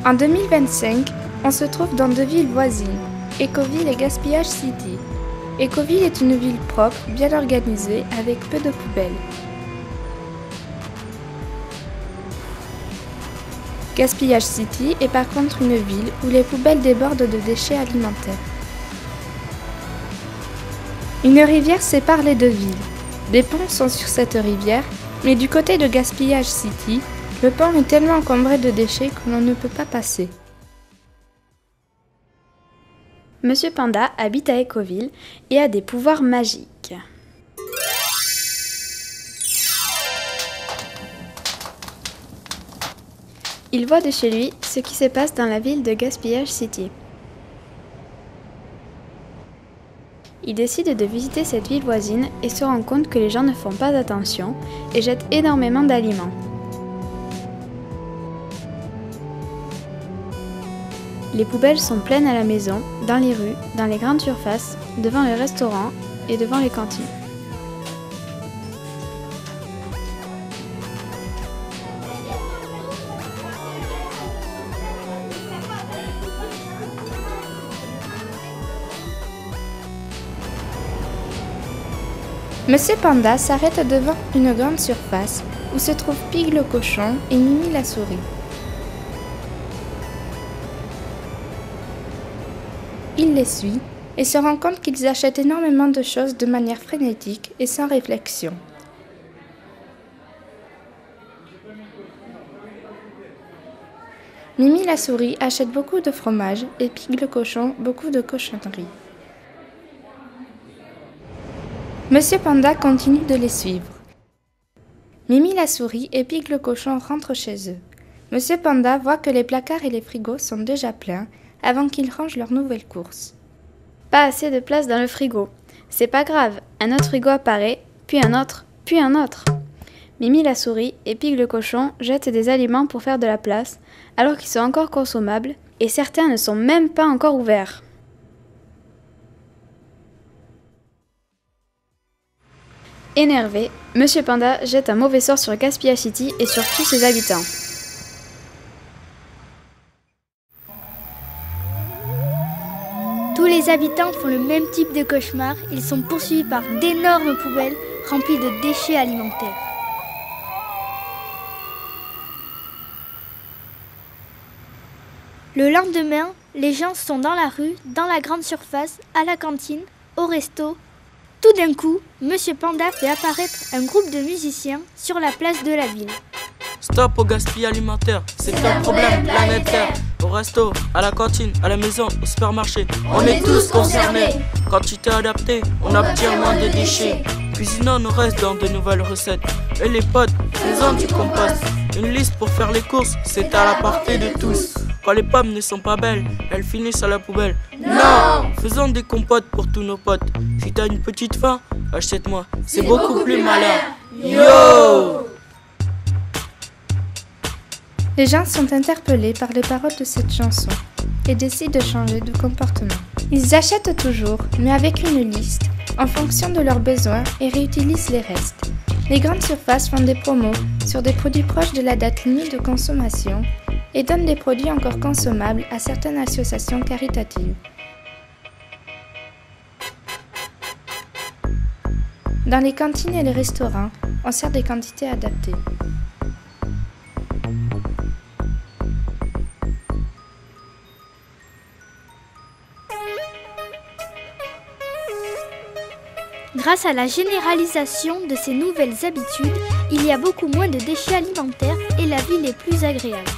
En 2025, on se trouve dans deux villes voisines, Écoville et Gaspillage City. Écoville est une ville propre, bien organisée, avec peu de poubelles. Gaspillage City est par contre une ville où les poubelles débordent de déchets alimentaires. Une rivière sépare les deux villes. Des ponts sont sur cette rivière, mais du côté de Gaspillage City, le pont est tellement encombré de déchets que l'on ne peut pas passer. Monsieur Panda habite à Écoville et a des pouvoirs magiques. Il voit de chez lui ce qui se passe dans la ville de Gaspillage City. Il décide de visiter cette ville voisine et se rend compte que les gens ne font pas attention et jettent énormément d'aliments. Les poubelles sont pleines à la maison, dans les rues, dans les grandes surfaces, devant les restaurants et devant les cantines. Monsieur Panda s'arrête devant une grande surface où se trouvent Pig le cochon et Mimi la souris. Il les suit et se rend compte qu'ils achètent énormément de choses de manière frénétique et sans réflexion. Mimi la souris achète beaucoup de fromage et Pig le cochon beaucoup de cochonneries. Monsieur Panda continue de les suivre. Mimi la souris et Pig le cochon rentrent chez eux. Monsieur Panda voit que les placards et les frigos sont déjà pleins avant qu'ils rangent leurs nouvelles courses. Pas assez de place dans le frigo. C'est pas grave, un autre frigo apparaît, puis un autre, puis un autre. Mimi la souris et Pig le cochon jettent des aliments pour faire de la place, alors qu'ils sont encore consommables, et certains ne sont même pas encore ouverts. Énervé, Monsieur Panda jette un mauvais sort sur Gaspillage City et sur tous ses habitants. Tous les habitants font le même type de cauchemar. Ils sont poursuivis par d'énormes poubelles remplies de déchets alimentaires. Le lendemain, les gens sont dans la rue, dans la grande surface, à la cantine, au resto. Tout d'un coup, Monsieur Panda fait apparaître un groupe de musiciens sur la place de la ville. Stop au gaspillage alimentaire, c'est un problème planétaire. Au resto, à la cantine, à la maison, au supermarché, on est tous concernés. Quantité adaptée, on obtient moins de déchets. Cuisinons nos restes dans de nouvelles recettes. Et les potes, faisons du compost. Une liste pour faire les courses, c'est à la portée de tous. Quand les pommes ne sont pas belles, elles finissent à la poubelle. Non! Faisons des compotes pour tous nos potes. Si t'as une petite faim, achète-moi, c'est beaucoup plus malin. Yo! Les gens sont interpellés par les paroles de cette chanson et décident de changer de comportement. Ils achètent toujours, mais avec une liste, en fonction de leurs besoins et réutilisent les restes. Les grandes surfaces font des promos sur des produits proches de la date limite de consommation et donnent des produits encore consommables à certaines associations caritatives. Dans les cantines et les restaurants, on sert des quantités adaptées. Grâce à la généralisation de ces nouvelles habitudes, il y a beaucoup moins de déchets alimentaires et la ville est plus agréable.